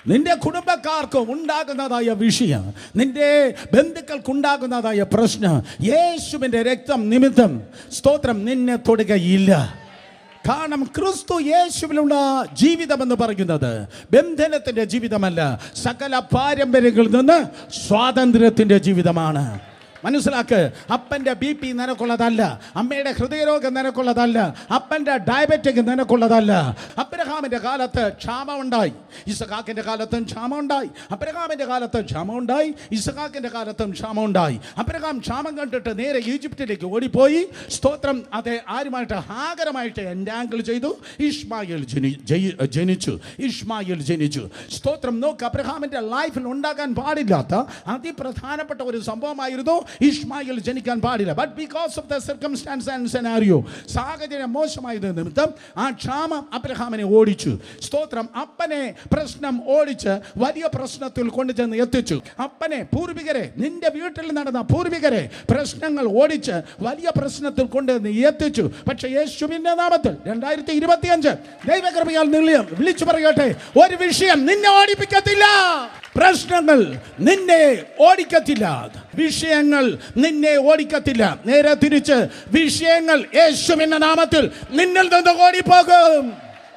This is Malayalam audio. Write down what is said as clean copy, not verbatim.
നിന്റെ കുടുംബക്കാർക്ക് ഉണ്ടാകുന്നതായ വിഷയം, നിന്റെ ബന്ധുക്കൾക്കുണ്ടാകുന്നതായ പ്രശ്നം, യേശുവിൻ്റെ രക്തം നിമിത്തം സ്തോത്രം നിന്നെ തൊടുകയില്ല. കാരണം ക്രിസ്തു യേശുവിലുള്ള ജീവിതമെന്ന് പറയുന്നത് ബന്ധനത്തിൻ്റെ ജീവിതമല്ല, സകല പാരമ്പര്യങ്ങളിൽ നിന്ന് സ്വാതന്ത്ര്യത്തിൻ്റെ ജീവിതമാണ്. മനസ്സിലാക്ക്. അപ്പൻ്റെ BP നിനക്കുള്ളതല്ല, അമ്മയുടെ ഹൃദയരോഗം നിനക്കുള്ളതല്ല, അപ്പൻ്റെ ഡയബറ്റിക് നിനക്കുള്ളതല്ല. അബ്രഹാമിൻ്റെ കാലത്ത് ക്ഷാമമുണ്ടായി, ഇസഹാക്കിൻ്റെ കാലത്തും ക്ഷാമമുണ്ടായി. അബ്രഹാമിൻ്റെ കാലത്ത് ക്ഷാമമുണ്ടായി, ഇസഹാക്കിൻ്റെ കാലത്തും ക്ഷാമമുണ്ടായി. അബ്രഹാം ക്ഷാമം കണ്ടിട്ട് നേരെ ഈജിപ്തിലേക്ക് ഓടിപ്പോയി. സ്തോത്രം. അത് ആരുമായിട്ട്? ഹാഗറുമായിട്ട് എൻറ്റാങ്കിൾ ചെയ്തു. ഇഷ്മായേൽ ജനിച്ചു. സ്തോത്രം. നോക്ക്, അബ്രഹാമിൻ്റെ ലൈഫിൽ ഉണ്ടാകാൻ പാടില്ലാത്ത അതിപ്രധാനപ്പെട്ട ഒരു സംഭവമായിരുന്നു ഇഷ്മായേൽ ജനിക്കാൻ പാടില്ല. But because of the circumstances and scenario, സാഹചര്യം മോശമായത് നിമിത്തം ആ ക്ഷാമം അബ്രഹാമിനെ ഓടിച്ചു. സ്തോത്രം. അപ്പനെ പ്രശ്നം ഓടിച്ച് വലിയ പ്രശ്നത്തിൽ കൊണ്ടുചെന്ന് എത്തിച്ചു. അപ്പനെ, പൂർവികരെ, നിന്റെ വീട്ടിൽ നടന്ന പൂർവികരെ പ്രശ്നങ്ങൾ ഓടിച്ച് വലിയ പ്രശ്നത്തിൽ കൊണ്ടുവന്ന് എത്തിച്ചു. പക്ഷെ യേശുവിന്റെ നാമത്തിൽ 2025 ദൈവകൃപയാൽ വിളിച്ചു പറയട്ടെ, ഒരു വിഷയം നിന്നെ ഓടിപ്പിക്കത്തില്ല. പ്രശ്നങ്ങൾ നിന്നെ ഓടിക്കത്തില്ല, വിഷയങ്ങൾ നിന്നെ ഓടിക്കത്തില്ല. നേരെ തിരിച്ച് വിഷയങ്ങൾ യേശുവിന്റെ നാമത്തിൽ നിന്നിൽ നിന്ന് ഓടിപ്പോകും.